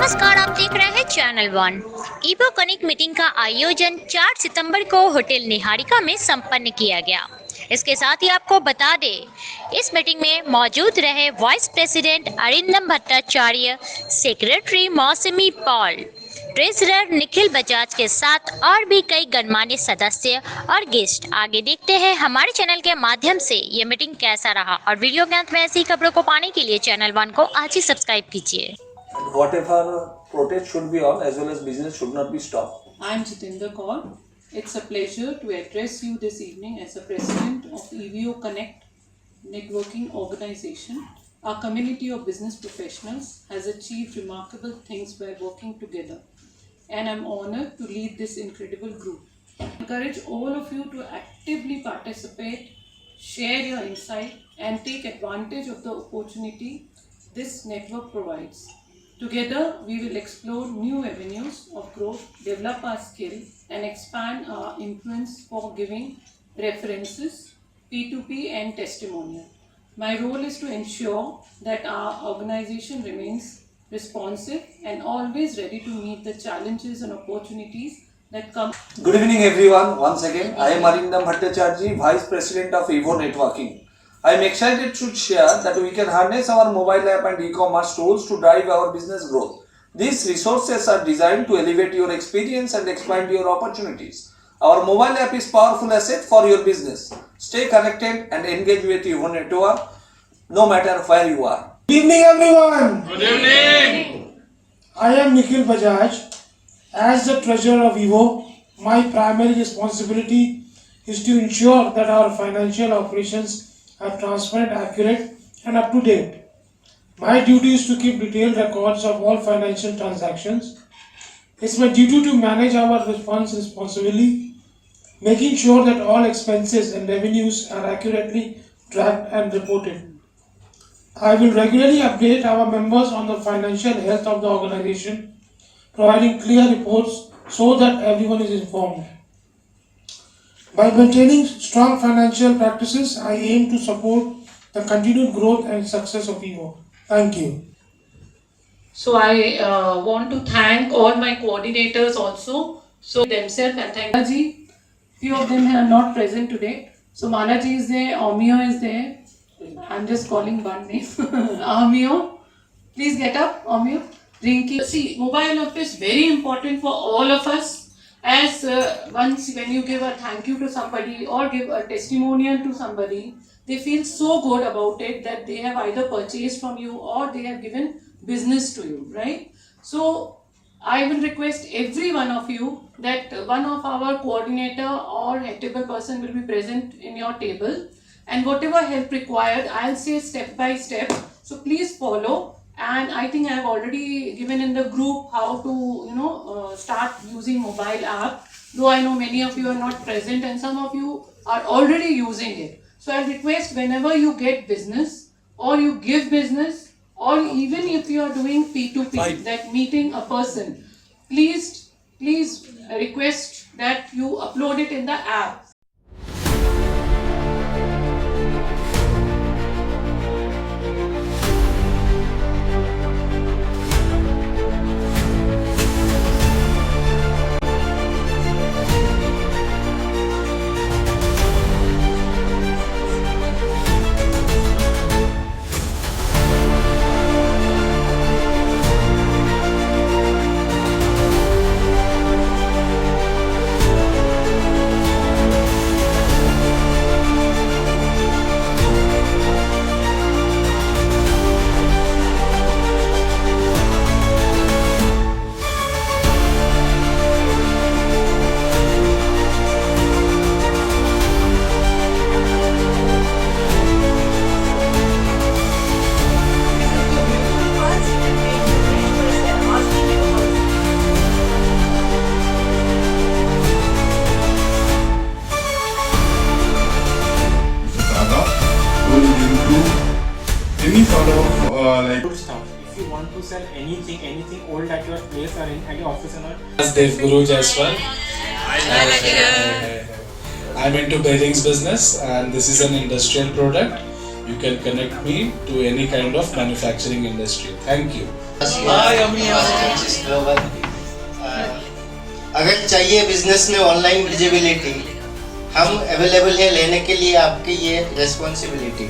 नमस्कार, आप देख रहे हैं channel one. Evo connect meeting का आयोजन 4 सितंबर को होटल निहारिका में संपन्न किया गया। इसके साथ ही आपको बता दें, इस मीटिंग में मौजूद रहे vice president Arindam Bhattacharya, secretary मौसमी पॉल, ट्रेजरर निखिल बजाज के साथ और भी कई गणमान्य सदस्य और गेस्ट। आगे देखते हैं हमारे चैनल के माध्यम से ये मीटिंग कैसा रहा, और वीडियो के अंत में ऐसी खबरों को पाने के लिए चैनल वन को आज ही सब्सक्राइब कीजिए। Whatever protest should be on, as well as business should not be stopped. I am Jitendra Kaur. It's a pleasure to address you this evening as the president of EVO Connect networking organization. Our community of business professionals has achieved remarkable things by working together, and I'm honored to lead this incredible group. I encourage all of you to actively participate, share your insight, and take advantage of the opportunity this network provides. Together, we will explore new avenues of growth, develop our skill, and expand our influence for giving references, P2P, and testimonial. My role is to ensure that our organization remains responsive and always ready to meet the challenges and opportunities that come. Good evening, everyone. Once again, I am Arindam Bhattacharya, Vice President of EVO Networking. I am excited to share that we can harness our mobile app and e-commerce tools to drive our business growth. These resources are designed to elevate your experience and expand your opportunities. Our mobile app is powerful asset for your business. Stay connected and engage with EVO Network no matter where you are. Good evening, everyone. Good evening. I am Nikhil Bajaj. As the treasurer of EVO, my primary responsibility is to ensure that our financial operations are transparent, accurate, and up to date. My duty is to keep detailed records of all financial transactions. It's my duty to manage our funds responsibly, making sure that all expenses and revenues are accurately tracked and reported. I will regularly update our members on the financial health of the organization, providing clear reports so that everyone is informed. By maintaining strong financial practices, I aim to support the continued growth and success of EVO. Thank you. So I want to thank all my coordinators also. So themselves, and thank Ji. Few of them are not present today. So Manaji is there, Omio is there. I'm just calling one name. Omio, please get up. Omio, Rinki. See, mobile app is very important for all of us. As once when you give a thank you to somebody or give a testimonial to somebody, they feel so good about it that they have either purchased from you or they have given business to you, right? So I will request every one of you that one of our coordinator or head table person will be present in your table, and whatever help required, I'll say step by step. So please follow. And I think I have already given in the group how to start using mobile app, though I know many of you are not present and some of you are already using it. So I request whenever you get business or you give business, or even if you are doing P2P, that meeting a person, please request that you upload it in the app. Any sort of good stuff. If you want to sell anything old at your place or at your office and all. As Dev Guru Jaiswal. I'm into bearings business, and this is an industrial product. you can connect me to any kind of manufacturing industry. Thank you. Global अगर चाहिए business में online visibility, हम available है लेने के लिए। आपकी ये रिस्पॉन्सिबिलिटी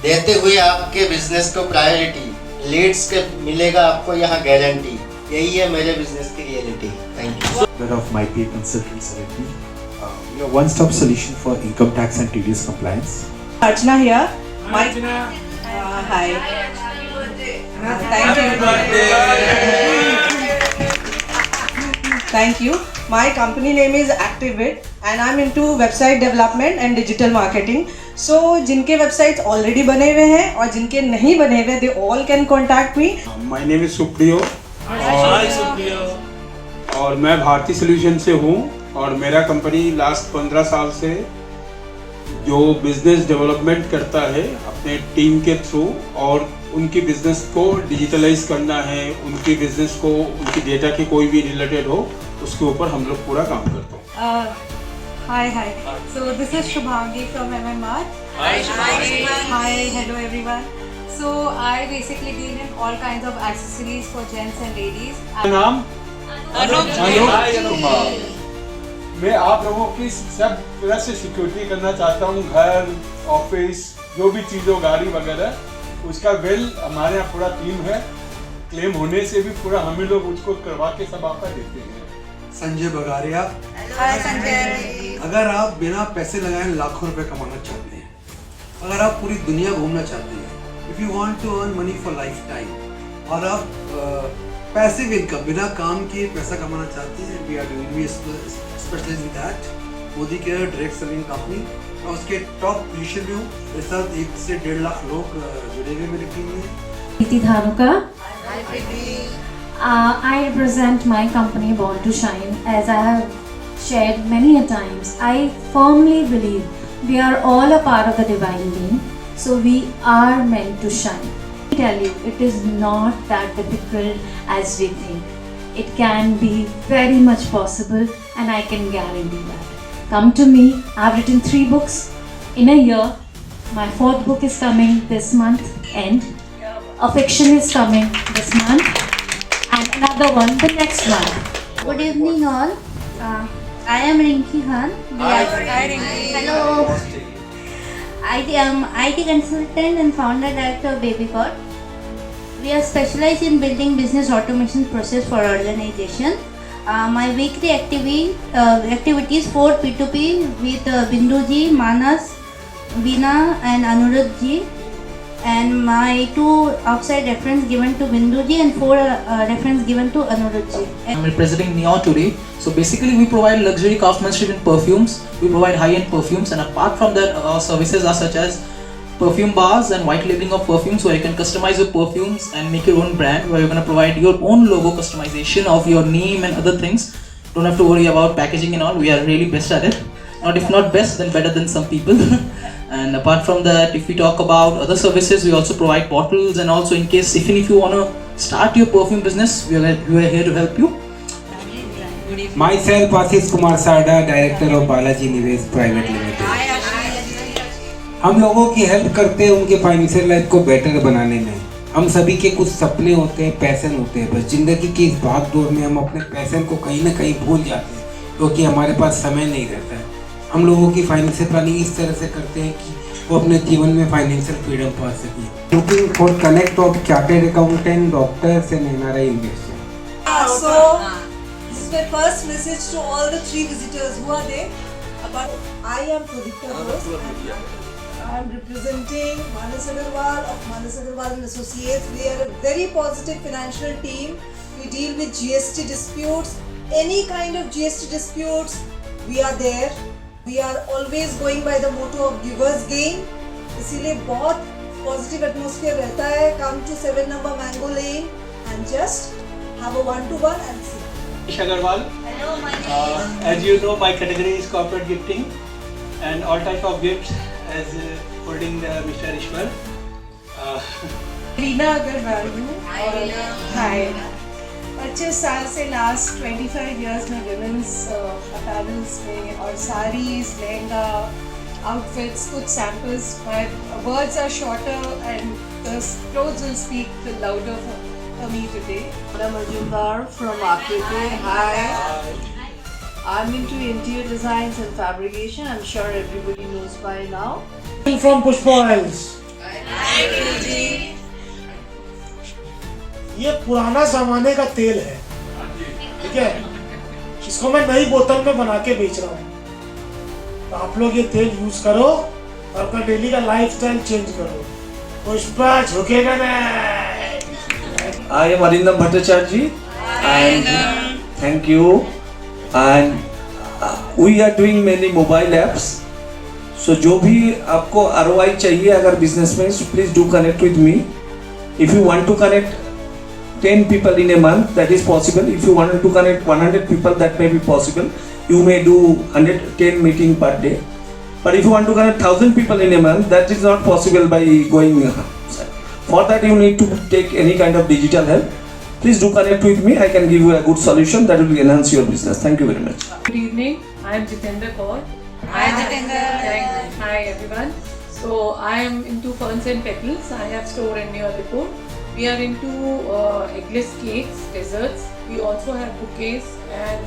देते हुए आपके बिजनेस को प्रायोरिटी, लीड्स के मिलेगा आपको यहाँ गारंटी। यही है मेरे बिजनेस की reality. Thank you. Of MyPay Consultants LLP. We are one-stop solution for income tax and TDS compliance. Archana here. Hi. Thank you. Thank you. My company name is Activate and I'm into website development and digital marketing. So जिनके websites already बने हुए हैं और जिनके नहीं बने हुए, they all can contact me. My name is Supriyo और मैं भारती सॉल्यूशन से हूँ और मेरा कंपनी लास्ट 15 साल से जो बिजनेस डेवलपमेंट करता है अपने टीम के थ्रू, और उनकी बिजनेस को डिजिटलाइज करना है, उनकी बिजनेस को उनकी डेटा की कोई भी रिलेटेड हो उसके ऊपर हम लोग पूरा काम करते हैं। Hi. So this is Shubhangi from MMR. Hi, hello everyone. So I basically deal in all kinds of accessories for gents and ladies. नाम अनुप कुमार। मैं आप लोगों की सब तरह से सिक्योरिटी करना चाहता हूँ। घर, ऑफिस, जो भी चीज़ों, गाड़ी वगैरह, उसका वेल हमारे यहाँ पूरा टीम है। क्लेम होने से भी पूरा हम ही लोग उसको करवा के सब आपका देते हैं। संजय बगारिया। Hi संजय। अगर आप बिना पैसे लगाए लाखों रुपए कमाना चाहते हैं, अगर आप पूरी दुनिया घूमना चाहते हैं, if you want to earn money for lifetime, और आप पैसिव इनकम बिना काम किए पैसा कमाना चाहते हैं, we are doing, we specialise in that. Modi care direct selling company, और उसके टॉप पोजीशन में हूँ। मेरे साथ 1 से 1.5 लाख लोग जुड़े हुए मेरी टीम में। Preeti Dhanuka. I represent my company Born to Shine. As I have shared many a times, I firmly believe we are all a part of the divine being, so we are meant to shine. I tell you, it is not that difficult as we think. It can be very much possible, and I can guarantee that. Come to me. I've written 3 books in a year. My 4th book is coming this month end. A fiction is coming this month, and another one the next month. Good evening all. I am Rinki Khan. Hi Rinki. Hello. I am IT consultant and founder director of Babycot. We are specialized in building business automation process for organization. My weekly activities for P2P with Binduji, Manas, Veena and Anuradji, and my 2 outside reference given to Binduji and 4 reference given to Anuradji. I'm representing Neon today. So basically we provide luxury craftsmanship in perfumes, we provide high-end perfumes, and apart from that our services are such as perfume bars and white labeling of perfumes, where you can customize your perfumes and make your own brand, where you're going to provide your own logo customization of your name and other things. Don't have to worry about packaging and all, we are really best at it. Not if not best, then better than some people. And apart from that, if we talk about other services, we also provide bottles, and also in case even if you want to start your perfume business, we are here to help you. Myself Ashish Kumar Sarda, Director of Balaji Nivesh Private Limited. हम लोगों की help करते हैं उनके financial life को better बनाने में। हम सभी के कुछ सपने होते हैं, पैशन होते हैं, बस ज़िंदगी की इस भाग दौड़ में हम अपने पैशन को कहीं ना कहीं भूल जाते हैं क्योंकि हमारे पास समय नहीं रहता है। हम लोगों की फाइनेंशियल प्लानिंग इस तरह से करते हैं कि वो अपने जीवन में फाइनेंशियल फ्रीडम पा सकें। Looking for connect of chartered accountant, doctors and NRI investor. So this is my first message to all the 3 visitors. Who are they? I am Pradipta Ghosh. I am representing Manas Agarwal of Manas Agarwal and Associates. We are a very positive financial team. We deal with GST disputes, any kind of GST disputes. We are there. We are always going by the motto of givers gain. इसीलिए बहुत positive atmosphere रहता है. Come to 7 number Mango Lane and just have a 1-to-1 and see. Agarwal. Hello, my name As you know, my category is corporate gifting and all type of gifts as holding Mr. Ishwar. Reena Agarwal हूँ। हाय। 25 साल से last 25 years में women's apparels में और saris, lehenga, outfits, kuch samples. My words are shorter and the clothes will speak louder for me today. Madam Majumdar from Akriti. Hi. I'm into interior designs and fabrication. I'm sure everybody knows by now. From Pushpa Oils. ये पुराना जमाने का तेल है, ठीक है? इसको मैं नई बोतल में बना के बेच रहा हूँ। तो आप लोग ये तेल यूज करो और अपना डेली का लाइफस्टाइल चेंज करो। पुष्पा झुकेगा नहीं। I am Arindam Bhattacharya and thank you. And we are doing many mobile apps. So जो भी आपको ROI चाहिए अगर business में, so please do connect with me. If you want to connect 10 people in a month, that is possible. If you want to connect 100 people, that may be possible. You may do 110 meeting per day. But if you want to connect 1000 people in a month, that is not possible by going. For that you need to take any kind of digital help. Please do connect with me. I can give you a good solution that will enhance your business. Thank you very much. Good evening. I am Jitendra Kaur. Hi Jitendra. Hi everyone. So I am into ferns and petals. I have store in near Lipur. We are into eggless cakes, desserts. We also have bouquets and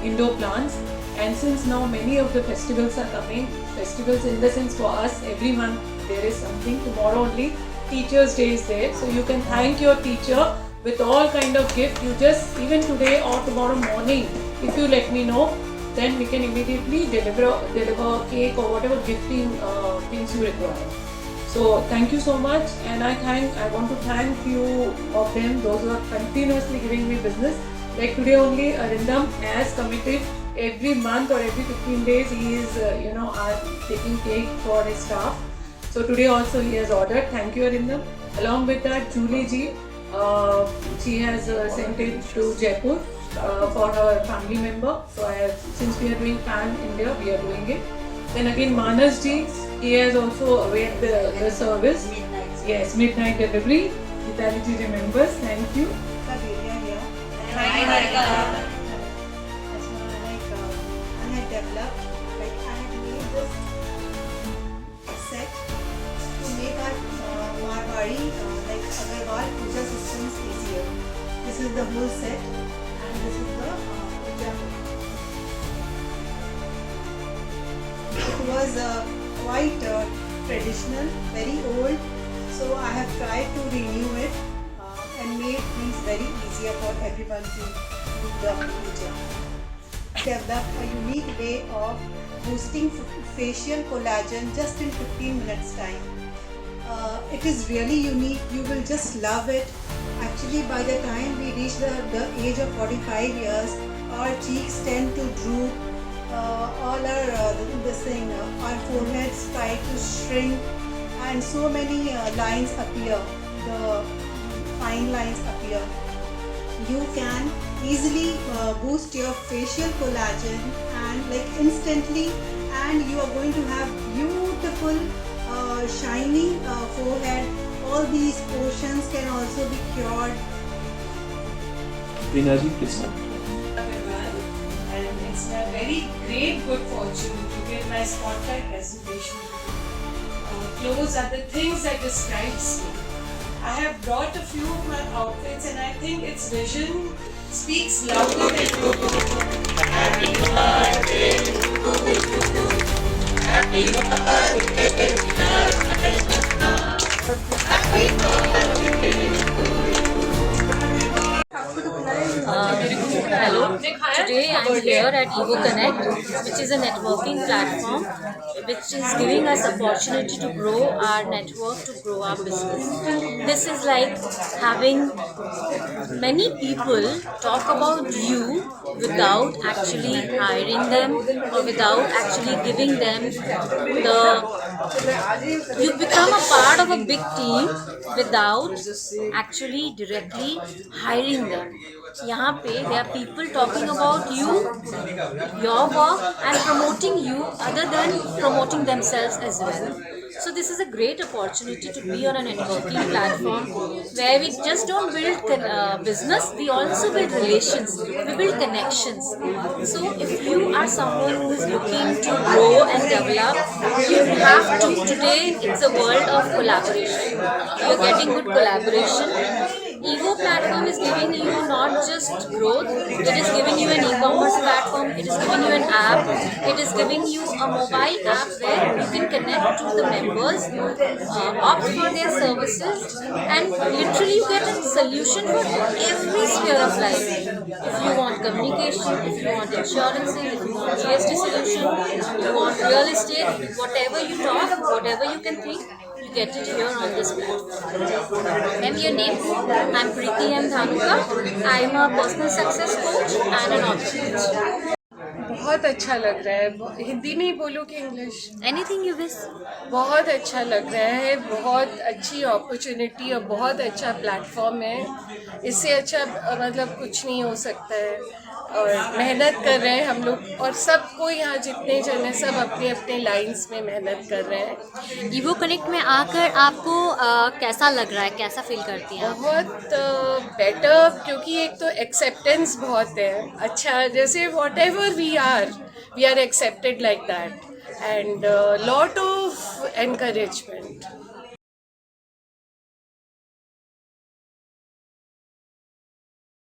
indoor plants. And since now many of the festivals are coming, festivals in the sense for us every month there is something. Tomorrow only Teachers' Day is there, so you can thank your teacher with all kind of gift. You just even today or tomorrow morning, if you let me know, then we can immediately deliver cake or whatever gifting things you require. So thank you so much, and I want to thank few of them, those who are continuously giving me business. Like today only, Arindam has committed every month or every 15 days he is taking cake for his staff. So today also he has ordered. Thank you Arindam. Along with that, Julie ji, she has sent it to Jaipur for her family member. So since we are doing Pan India, we are doing it. Then again Manas ji, he has also awaited the service. Yes, midnight delivery. Gitali ji remembers. Thank you. I had developed, I had made this set to make our Marwari Agarwal puja systems easier. This is the whole set and this is the puja. It was quite traditional, very old, so I have tried to renew it and made things very easier for everyone to do the puja. Develop a unique way of boosting facial collagen just in 15 minutes time. It is really unique, you will just love it. Actually by the time we reach the age of 45 years, our cheeks tend to droop, all our our foreheads try to shrink and so many lines appear, the fine lines appear. You can easily boost your facial collagen and instantly, and you are going to have beautiful shiny forehead. All these portions can also be cured. Vinaji, please. And it's a very great good fortune to get my spotlight presentation. Clothes are the things that describes me. I have brought a few of my outfits and I think its vision speaks louder than Happy birthday to you. Happy birthday to you. Hello, today I am here at Evo Connect, which is a networking platform which is giving us opportunity to grow our network, to grow our business. This is like having many people talk about you without actually hiring them or without actually giving them you become a part of a big team without actually directly hiring them. यहाँ पे there are people talking about you, your work and promoting you other than promoting themselves as well. So this is a great opportunity to be on a networking platform where we just don't build business, we also build relations, we build connections. So if you are someone who is looking to grow and develop, you have to, today it's a world of collaboration. You're getting good collaboration. Evo platform is giving you not just growth, it is giving you an e-commerce platform, it is giving you an app, it is giving you a mobile app where you can connect to the members, opt for their services, and literally you get a solution for every sphere of life. If you want communication, if you want insurances, if you want GST solution, if you want real estate, whatever you talk, whatever you can think, you get it here on this platform. Ma'am, your name? I'm Preeti M. Dhanuka. I am a personal success coach and an author coach. बहुत अच्छा लग रहा है. हिंदी में ही बोलो कि English? Anything you wish. बहुत अच्छा लग रहा है, बहुत अच्छी अपॉर्चुनिटी और बहुत अच्छा प्लेटफॉर्म है. इससे अच्छा मतलब कुछ नहीं हो सकता है. और मेहनत कर रहे हैं हम लोग, और सबको यहाँ जितने जन हैं सब अपने अपने लाइंस में मेहनत कर रहे हैं. ईवो कनेक्ट में आकर आपको कैसा लग रहा है, कैसा फील करती हैं? बहुत बेटर, क्योंकि एक तो एक्सेप्टेंस बहुत है अच्छा, जैसे whatever we are accepted like that, and lot of encouragement.